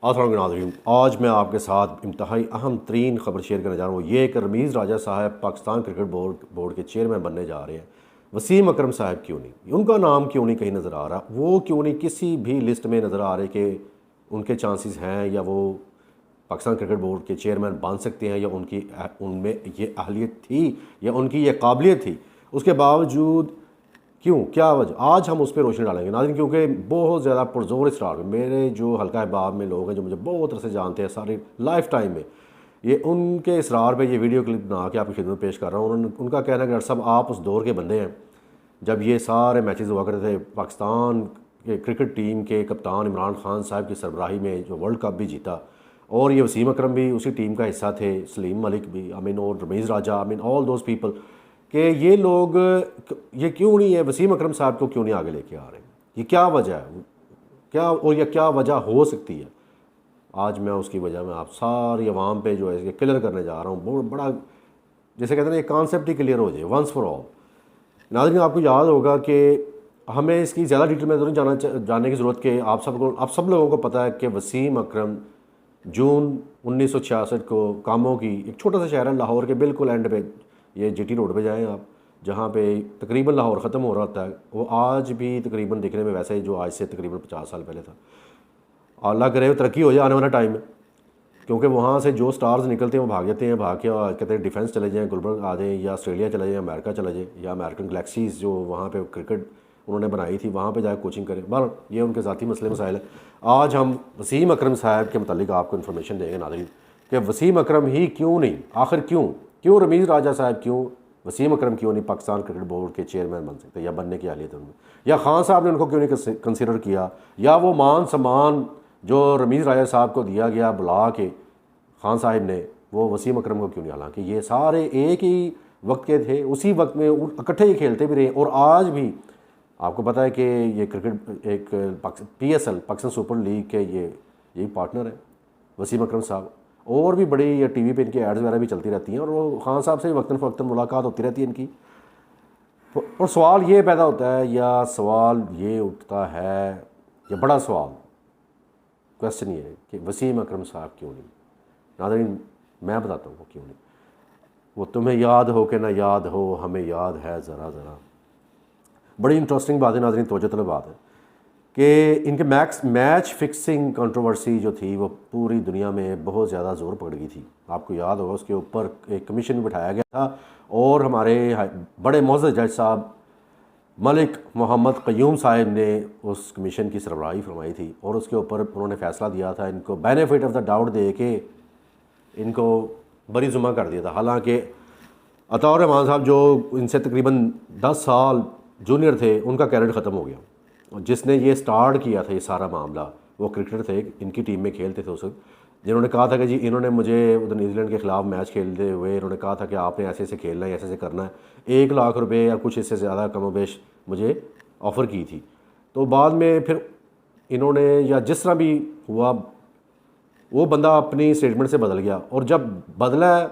अस्सलाम नाज़रीन, आज मैं आपके साथ इंतहाई अहम तरीन खबर शेयर करने जा रहा हूँ। ये कि रमीज़ राजा साहब पाकिस्तान क्रिकेट बोर्ड के चेयरमैन बनने जा रहे हैं। वसीम अकरम साहब क्यों नहीं, उनका नाम क्यों नहीं कहीं नज़र आ रहा, वो क्यों नहीं किसी भी लिस्ट में नज़र आ रहे कि उनके चांसेस हैं या वो पाकिस्तान क्रिकेट बोर्ड के चेयरमैन बन सकते हैं, या उनमें ये अहलियत थी या उनकी ये काबिलियत थी। उसके बावजूद क्यों, क्या वजह, आज हम उस पर रोशनी डालेंगे नाज़रीन, क्योंकि बहुत ज़्यादा पुरजोर इसरार में मेरे जो हल्का अहबाब में लोग हैं जो मुझे बहुत तरह से जानते हैं सारी लाइफ टाइम में, ये उनके इसरार पे ये वीडियो क्लिप बना के आपकी खिदमत पेश कर रहा हूँ। उनका कहना है कि डॉक्टर साहब आप उस दौर के बंदे हैं जब ये सारे मैचेस हुआ करते थे। पाकिस्तान के क्रिकेट टीम के कप्तान इमरान खान साहब की सरबराही में जो वर्ल्ड कप भी जीता, और ये वसीम अकरम भी उसी टीम का हिस्सा थे, सलीम मलिक भी, और रमीज़ राजा, ऑल दोज पीपल, कि ये लोग ये क्यों नहीं है, वसीम अकरम साहब को क्यों नहीं आगे लेके आ रहे हैं, ये क्या वजह है, क्या वजह हो सकती है। आज मैं उसकी वजह में आप सारी आवाम पे जो है ये क्लियर करने जा रहा हूँ। बहुत बड़ा, जैसे कहते हैं ना, ये कॉन्सेप्ट ही क्लियर हो जाए वंस फॉर ऑल। नाज़रीन, आपको याद होगा कि हमें इसकी ज़्यादा डिटेल में तो नहीं जानने की ज़रूरत कि आप सब लोगों को पता है कि वसीम अकरम जून 1966 को कामों की एक छोटा सा शहर है लाहौर के बिल्कुल एंड पे, ये जीटी रोड पे जाएं आप, जहाँ पे तकरीबन लाहौर ख़त्म हो रहा होता है, वो आज भी तकरीबन दिखने में वैसे ही जो आज से तकरीबन 50 साल पहले था। अल्लाह करे तरक्की हो जाए आने वाला टाइम में, क्योंकि वहाँ से जो स्टार्स निकलते हैं वो भाग जाते हैं, भाग के कहते हैं डिफेंस चले जाएँ, गुलबर्ग आ जाएँ, या ऑस्ट्रेलिया चले जाएँ, अमेरिका चले जाएँ, या अमेरिकन गैलेक्सीज़ जो वहाँ पे क्रिकेट उन्होंने बनाई थी वहाँ पे जाकर कोचिंग करें। बहर ये उनके ज़ाती मसले मसाइल है। आज हम वसीम अकरम साहब के मतलब आपको इन्फॉर्मेशन देंगे नाज़रीन कि वसीम अकरम ही क्यों नहीं, आखिर क्यों रमीज़ राजा साहब क्यों, वसीम अकरम क्यों नहीं पाकिस्तान क्रिकेट बोर्ड के चेयरमैन बन सकते या बनने की हालियत उनमें, या खान साहब ने उनको क्यों नहीं कंसिडर किया, या वो मान सम्मान जो रमीज़ राजा साहब को दिया गया बुला के खान साहब ने, वो वसीम अकरम को क्यों नहीं। हालांकि ये सारे एक ही वक्त के थे, उसी वक्त में इकट्ठे ही खेलते भी रहे, और आज भी आपको पता है कि ये क्रिकेट एक PSL पाकिस्तान सुपर लीग के यही पार्टनर है वसीम अकरम साहब। और भी बड़ी या टीवी पे इनकी एड्स वगैरह भी चलती रहती हैं, और वो खान साहब से वक्तन फ़वक्तन मुलाकात होती रहती है इनकी। और सवाल ये पैदा होता है, या सवाल ये उठता है, या बड़ा सवाल क्वेश्चन ये है कि वसीम अकरम साहब क्यों नहीं। नाज़रीन, मैं बताता हूँ वो क्यों नहीं। वो तुम्हें याद हो कि ना याद हो, हमें याद है ज़रा ज़रा। बड़ी इंटरेस्टिंग बात है नाज़रीन, तवज्जो तलब बात है कि इनके मैच फिक्सिंग कंट्रोवर्सी जो थी वो पूरी दुनिया में बहुत ज़्यादा ज़ोर पकड़ गई थी। आपको याद होगा उसके ऊपर एक कमीशन भी बिठाया गया था, और हमारे बड़े मोअज़्ज़ज़ जज साहब मलिक मोहम्मद क़य्यूम साहब ने उस कमीशन की सरबराही फरमाई थी, और उसके ऊपर उन्होंने फ़ैसला दिया था, इनको बेनिफिट ऑफ द डाउट दे के इनको बरी जुमा कर दिया था। हालांकि अताउर रहमान साहब जो इनसे तकरीबन 10 साल जूनियर थे, उनका कैरियर ख़त्म हो गया, और जिसने ये स्टार्ट किया था ये सारा मामला, वो क्रिकेटर थे, इनकी टीम में खेलते थे उस वक्त, जिन्होंने कहा था कि जी इन्होंने मुझे उधर न्यूजीलैंड के ख़िलाफ़ मैच खेलते हुए इन्होंने कहा था कि आपने ऐसे ऐसे खेलना है, ऐसे ऐसे करना है, 1 लाख रुपए या कुछ इससे ज़्यादा कमोबेश मुझे ऑफ़र की थी। तो बाद में फिर इन्होंने, या जिस तरह भी हुआ, वो बंदा अपनी स्टेटमेंट से बदल गया, और जब बदला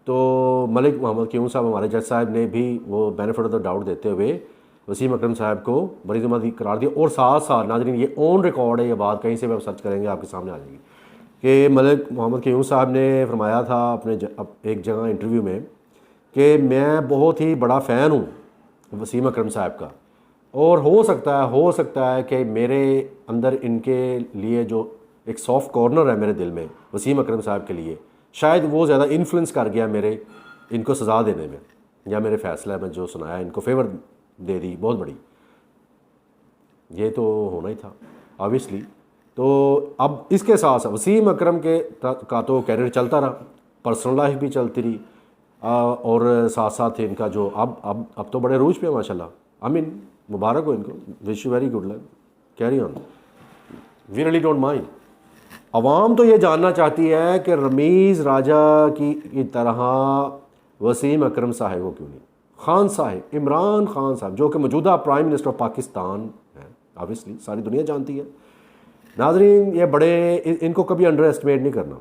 तो मलिक मोहम्मद क़य्यूम साहब हमारे जज साहब ने भी वो बेनिफिट ऑफ द डाउट देते हुए वसीम अकरम साहब को बरी जुमा करार दिया। और साथ साथ नाज़रीन, ये ऑन रिकॉर्ड है, ये बात कहीं से भी आप सर्च करेंगे आपके सामने आ जाएगी कि मलिक मोहम्मद क़य्यूम साहब ने फरमाया था अपने एक जगह इंटरव्यू में कि मैं बहुत ही बड़ा फ़ैन हूँ वसीम अकरम साहब का, और हो सकता है कि मेरे अंदर इनके लिए जो एक सॉफ्ट कॉर्नर है मेरे दिल में वसीम अकरम साहब के लिए, शायद वो ज़्यादा इन्फ्लुएंस कर गया मेरे इनको सज़ा देने में, या मेरे फ़ैसला में जो सुनाया इनको फेवर दे दी बहुत बड़ी। ये तो होना ही था ऑब्वियसली। तो अब इसके साथ साथ वसीम अकरम का तो कैरियर चलता रहा, पर्सनल लाइफ भी चलती रही, और साथ साथ इनका जो अब तो बड़े रूज पे माशाल्लाह, मुबारक हो इनको, wish you very good luck, carry on, we really don't mind. अवाम तो ये जानना चाहती है कि रमीज़ राजा की तरह वसीम अकरम साहब को क्यों नहीं। खान साहब, इमरान खान साहब, जो कि मौजूदा प्राइम मिनिस्टर ऑफ पाकिस्तान हैं, ऑब्वियसली सारी दुनिया जानती है। नाज़रीन, ये बड़े, इनको कभी अंडर एस्टिमेट नहीं करना।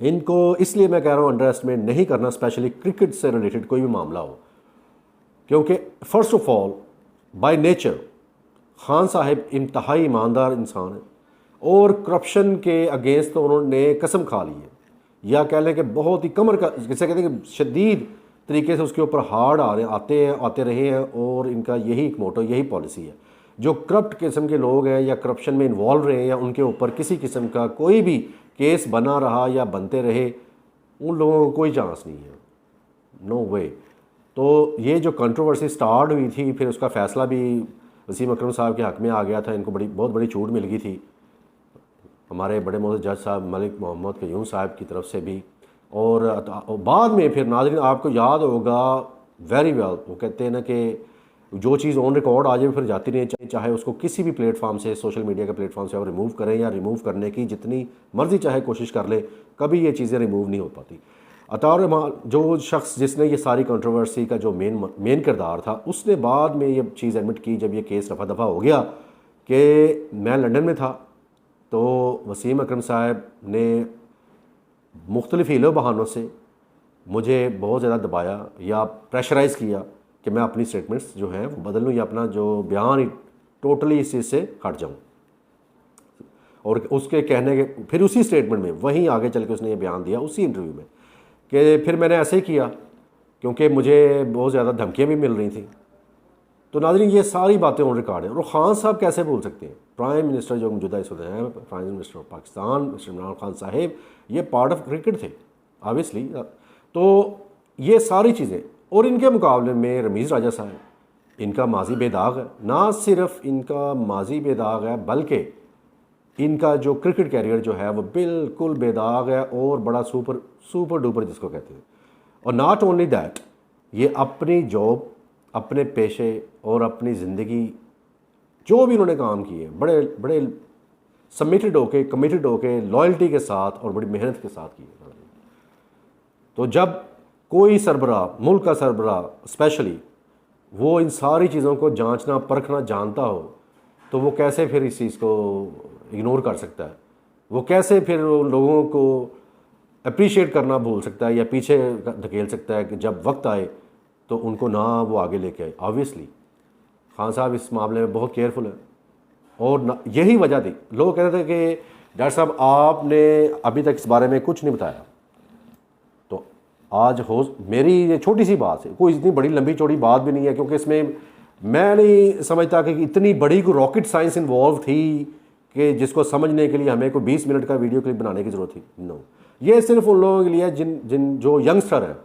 इनको इसलिए मैं कह रहा हूँ अंडर एस्टिमेट नहीं करना, स्पेशली क्रिकेट से रिलेटेड कोई भी मामला हो, क्योंकि first of all by nature Khan साहब इंतहाई ईमानदार इंसान है, और करप्शन के अगेंस्ट तो उन्होंने कसम खा ली है, या कह लें कि बहुत ही कमर का, जैसे कहते हैं कि शदीद तरीके से उसके ऊपर हार्ड आते रहे हैं। और इनका यही एक मोटो, यही पॉलिसी है। जो करप्ट किस्म के लोग हैं या करप्शन में इन्वॉल्व रहे या उनके ऊपर किसी किस्म का कोई भी केस बना रहा या बनते रहे, उन लोगों को कोई चांस नहीं है, नो वे। तो ये जो कंट्रोवर्सी स्टार्ट हुई थी, फिर उसका फ़ैसला भी वसीम अकरम साहब के हक़ में आ गया था। इनको बहुत बड़ी छूट मिल गई थी हमारे बड़े मोहतरम जज साहब मलिक मोहम्मद क़य्यूम साहब की तरफ से भी। और बाद में फिर नाज़रीन आपको याद होगा वेरी वेल, वो कहते हैं ना कि जो चीज़ ऑन रिकॉर्ड आ जाए फिर जाती नहीं, चाहे उसको किसी भी प्लेटफॉर्म से, सोशल मीडिया के प्लेटफॉर्म से आप रिमूव करें या रिमूव करने की जितनी मर्ज़ी चाहे कोशिश कर ले, कभी ये चीज़ें रिमूव नहीं हो पाती। अतार जो शख्स जिसने ये सारी कंट्रोवर्सी का जो मेन किरदार था, उसने बाद में ये चीज़ एडमिट की जब ये केस रफा दफ़ा हो गया कि मैं लंदन में था, तो वसीम अकरम साहब ने मुख्तलिफ हीलों बहानों से मुझे बहुत ज़्यादा दबाया या प्रेशराइज़ किया कि मैं अपनी स्टेटमेंट्स जो हैं वो बदल लूँ या अपना जो बयान ही टोटली इस चीज़ से हट जाऊँ। और उसके कहने के फिर उसी स्टेटमेंट में वहीं आगे चल के उसने ये बयान दिया उसी इंटरव्यू में कि फिर मैंने ऐसे ही किया क्योंकि मुझे बहुत ज़्यादा धमकियाँ भी मिल रही थी। तो नाज़रीन ये सारी बातें ऑन रिकॉर्ड हैं। और ख़ान साहब कैसे बोल सकते हैं, प्राइम मिनिस्टर जो मौजूदा इस वक्त हैं, prime minister of Pakistan mister Imran Khan साहब, ये पार्ट ऑफ क्रिकेट थे ऑब्वियसली। तो ये सारी चीज़ें, और इनके मुकाबले में रमीज़ राजा साहब, इनका माजी बेदाग है। ना सिर्फ इनका माजी बेदाग है बल्कि इनका जो क्रिकेट कैरियर जो है वो बिल्कुल बेदाग है और बड़ा सुपर डुपर जिसको कहते हैं। और नॉट ओनली दैट, ये अपनी जॉब, अपने पेशे और अपनी ज़िंदगी जो भी उन्होंने काम किए बड़े बड़े सबमिटेड होके, कमिटेड होके, लॉयल्टी के साथ और बड़ी मेहनत के साथ किए। तो जब कोई सरबराह, मुल्क का सरबराह स्पेशली, वो इन सारी चीज़ों को जांचना परखना जानता हो, तो वो कैसे फिर इस चीज़ को इग्नोर कर सकता है? वो कैसे फिर लोगों को अप्रिशिएट करना भूल सकता है या पीछे धकेल सकता है कि जब वक्त आए तो उनको ना वो आगे लेके आए? ऑब्वियसली खान साहब इस मामले में बहुत केयरफुल है। और यही वजह थी, लोग कहते थे कि डॉक्टर साहब आपने अभी तक इस बारे में कुछ नहीं बताया। तो आज हो, मेरी ये छोटी सी बात है, कोई इतनी बड़ी लंबी चौड़ी बात भी नहीं है, क्योंकि इसमें मैं नहीं समझता कि इतनी बड़ी कोई रॉकेट साइंस इन्वॉल्व थी कि जिसको समझने के लिए हमें कोई 20 मिनट का वीडियो क्लिप बनाने की ज़रूरत थी। नो, ये सिर्फ उन लोगों के लिए जिन जो यंगस्टर हैं,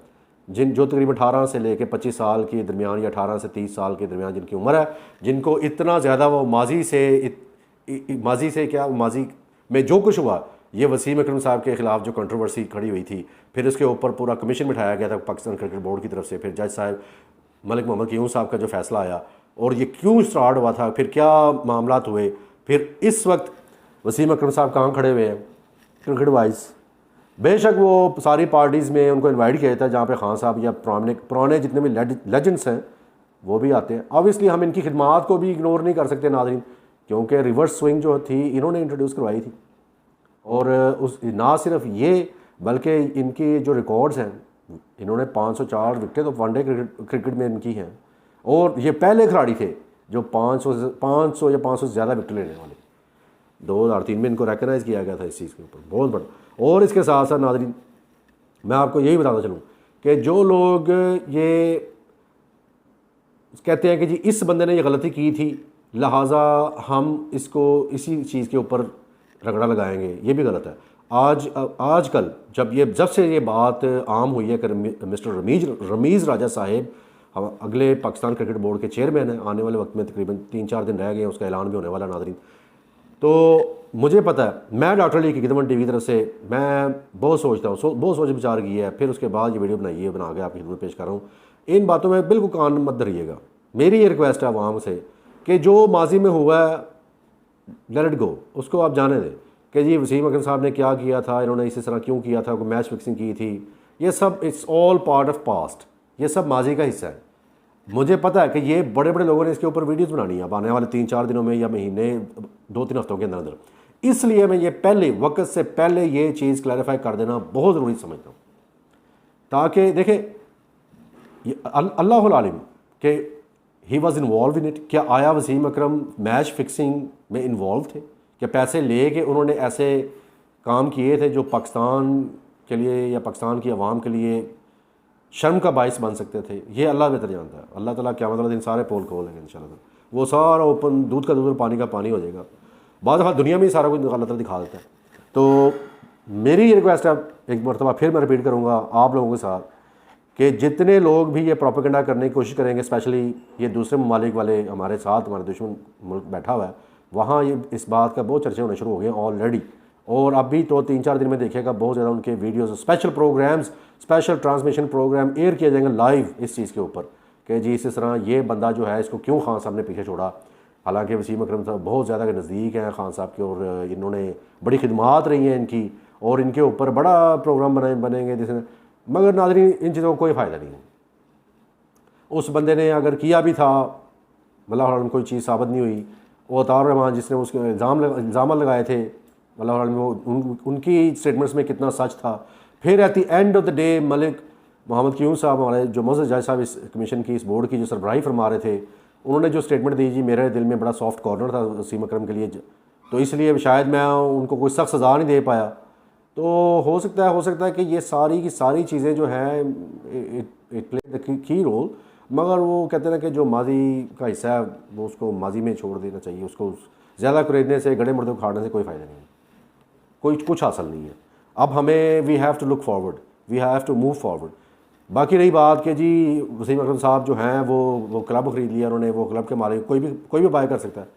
जो तकरीबन 18 से लेकर 25 साल के दरमियान या 18 से 30 साल के दरमियान जिनकी उम्र है, जिनको इतना ज़्यादा वो माजी से क्या, माजी में जो कुछ हुआ, ये वसीम अकरम साहब के ख़िलाफ़ जो कंट्रोवर्सी खड़ी हुई थी, फिर उसके ऊपर पूरा कमीशन बिठाया गया था पाकिस्तान क्रिकेट बोर्ड की तरफ से, फिर जज साहब मलिक मोहम्मद क़य्यूम साहब का जो फ़ैसला आया और ये क्यों स्टार्ट हुआ था, फिर क्या मामलात हुए, फिर इस वक्त वसीम अकरम साहब कहाँ खड़े हुए हैं क्रिकेट वाइज। बेशक वो सारी पार्टीज़ में उनको इनवाइट किया था जहाँ पे खान साहब या पुराने जितने भी लेजेंड्स हैं वो भी आते हैं। ऑब्वियसली हम इनकी खिदमात को भी इग्नोर नहीं कर सकते नाज़रीन, क्योंकि रिवर्स स्विंग जो थी इन्होंने इंट्रोड्यूस करवाई थी। और उस ना सिर्फ ये बल्कि इनकी जो रिकॉर्ड्स हैं, इन्होंने 504 विकेट तो वनडे क्रिकेट में इनकी हैं, और ये पहले खिलाड़ी थे जो 500 या 500 से ज़्यादा विकेट लेने वाले। 2003 में इनको रिकगनाइज़ किया गया था इस चीज़ के ऊपर, बहुत बड़ा। और इसके साथ साथ नाज़रीन मैं आपको यही बताता चलूँ कि जो लोग ये कहते हैं कि जी इस बंदे ने ये गलती की थी लिहाजा हम इसको इसी चीज़ के ऊपर रगड़ा लगाएंगे, ये भी गलत है। आजकल जब से ये बात आम हुई है कि मिस्टर रमीज़ राजा साहब हम अगले पाकिस्तान क्रिकेट बोर्ड के चेयरमैन हैं, आने वाले वक्त में तकरीबन 3-4 दिन रह गए हैं, उसका ऐलान भी होने वाला नाज़रीन। तो मुझे पता है, मैं डॉक्टर अली कीदमन टीवी की तरफ से मैं बहुत सोचता हूँ, बहुत सोच विचार की है, फिर उसके बाद ये वीडियो बनाई है, बना के आपकी खिदमत पेश कर रहा हूँ। इन बातों में बिल्कुल कान मत धरिएगा। मेरी ये रिक्वेस्ट है आवाम से कि जो माजी में हुआ है लेट इट गो, उसको आप जाने दें कि जी वसीम अकरम साहब ने क्या किया था, इन्होंने इसी तरह क्यों किया था, कोई मैच फिक्सिंग की थी, ये सब it's all part of past, ये सब माजी का हिस्सा है। मुझे पता है कि ये बड़े बड़े लोगों ने इसके ऊपर वीडियोस बनानी है अब आने वाले 3-4 दिनों में या महीने 2-3 हफ्तों के अंदर अंदर। इसलिए मैं ये पहले वक्त से पहले ये चीज़ क्लैरिफाई कर देना बहुत ज़रूरी समझता हूँ, ताकि देखें अल्लाहुल आलिम कि he was involve in it. क्या आया वसीम अकरम मैच फिक्सिंग में इन्वॉल्व थे? कि पैसे ले के उन्होंने ऐसे काम किए थे जो पाकिस्तान के लिए या पाकिस्तान की आवाम के लिए शर्म का बायस बन सकते थे। ये अल्लाह बेहतर जानता है। अल्लाह ताला क़यामत वाले दिन सारे पोल खोल देंगे इंशाल्लाह। वो सारा ओपन, दूध का दूध और पानी का पानी हो जाएगा। बाद दफ़ा दुनिया में ही सारा कुछ अल्लाह ताला दिखा देता है। तो मेरी रिक्वेस्ट है, एक मरतबा फिर मैं रिपीट करूँगा आप लोगों के साथ, कि जितने लोग भी ये प्रोपेगेंडा करने की कोशिश करेंगे, स्पेशली ये दूसरे ममालिक वाले हमारे साथ, हमारे दुश्मन मुल्क बैठा हुआ है, वहाँ ये इस बात का बहुत चर्चे होने शुरू हो गए हैं ऑलरेडी। और अभी तो 3-4 दिन में देखिएगा बहुत ज़्यादा उनके videos, special programmes, special transmission programme air किए जाएंगे लाइव इस चीज़ के ऊपर कि जी इस तरह ये बंदा जो है इसको क्यों खान साहब ने पीछे छोड़ा। हालांकि वसीम अकरम साहब बहुत ज़्यादा के नज़दीक हैं खान साहब के, और इन्होंने बड़ी खिदमात रही हैं इनकी, और इनके ऊपर बड़ा प्रोग्राम बनेंगे जिसने, मगर नाज़रीन इन चीज़ों का कोई फ़ायदा नहीं है। उस बंदे ने अगर किया भी था, मतलब कोई चीज़ साबित नहीं हुई। वो अताउर रहमान जिसने उसके इल्ज़ाम लगाए थे, मतलब वो उनकी स्टेटमेंट्स में कितना सच था। फिर at the end of the day Malik Mohammad Qayyum sahab, हमारे जो मोअज़्ज़ज़ जज साहब इस कमीशन की, इस बोर्ड की जो सरबराही फरमा रहे थे, उन्होंने जो स्टेटमेंट दी, जी मेरे दिल में बड़ा सॉफ्ट कॉर्नर था वसीम अकरम के लिए, तो इसलिए शायद मैं उनको कोई सख्त सज़ा नहीं दे पाया। तो हो सकता है कि ये सारी की सारी चीज़ें जो हैं it play the key role, मगर वो कहते हैं कि जो माजी का हिस्सा है वो उसको माजी में छोड़ देना चाहिए। उसको ज़्यादा खरीदने से, गड़े मुर्दे उखाड़ने से कोई फ़ायदा नहीं है, कोई कुछ हासिल नहीं है। अब हमें we have to look forward, we have to move forward. बाकी रही बात कि जी वसीम अकरम साहब जो हैं वो क्लब ख़रीद लिया उन्होंने, वो क्लब के मालिक कोई भी बाय कर सकता है,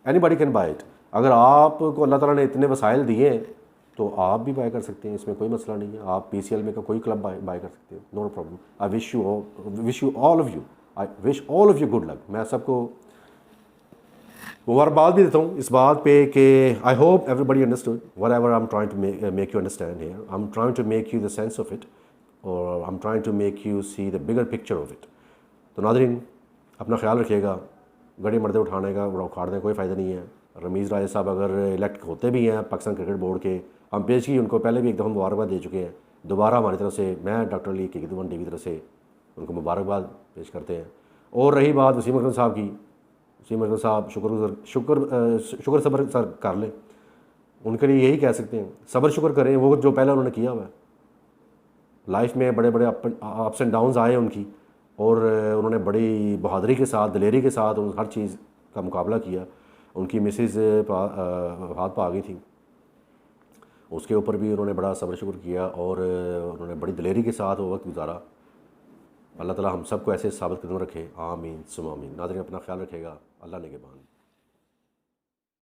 एनीबॉडी कैन बाय इट। अगर आपको अल्लाह ताला ने इतने वसाइल दिए हैं तो आप भी बाय कर सकते हैं, इसमें कोई मसला नहीं है। आप PCL में का कोई क्लब बाय कर सकते हैं, no problem. I wish you all of you, I wish all of you good luck. मैं सबको मुबारकबाद भी देता हूँ इस बात पे कि I hope everybody understood whatever I am trying to make you understand here. I am trying to make you the sense of it, और I am trying to make you see the bigger picture of it. तो नाज़रीन अपना ख्याल रखिएगा, गड़े मर्दे उठाने का उखाड़ने का कोई फ़ायदा नहीं है। रमीज़ राजा साहब अगर इलेक्ट होते भी हैं पाकिस्तान क्रिकेट बोर्ड के, हम पेश की उनको पहले भी एक दफ़ा मुबारकबाद दे चुके हैं, दोबारा हमारी तरफ से, मैं doctor Ali cricket one TV की तरफ से उनको मुबारकबाद पेश करते हैं। और रही बात वसीम अकरम साहब की, वसीम अकरम साहब शुक्र सब्र सर कर लें, उनके लिए यही कह सकते हैं सब्र शुक्र करें, वो जो पहले उन्होंने किया हुआ है। लाइफ में बड़े बड़े अप्स एंड डाउन्स आए उनकी, और उन्होंने बड़ी बहादुरी के साथ, दिलेरी के साथ हर चीज़ का मुकाबला किया। उनकी मिसेस हाथ पा गई थी, उसके ऊपर भी उन्होंने बड़ा सब्र शुक्र किया, और उन्होंने बड़ी दिलेरी के साथ वो वक्त गुजारा। अल्लाह ताला हम सबको ऐसे साबित कदम रखे, आमीन सुम आमीन। नाज़रीन अपना ख्याल रखेगा, अल्लाह निगहबान।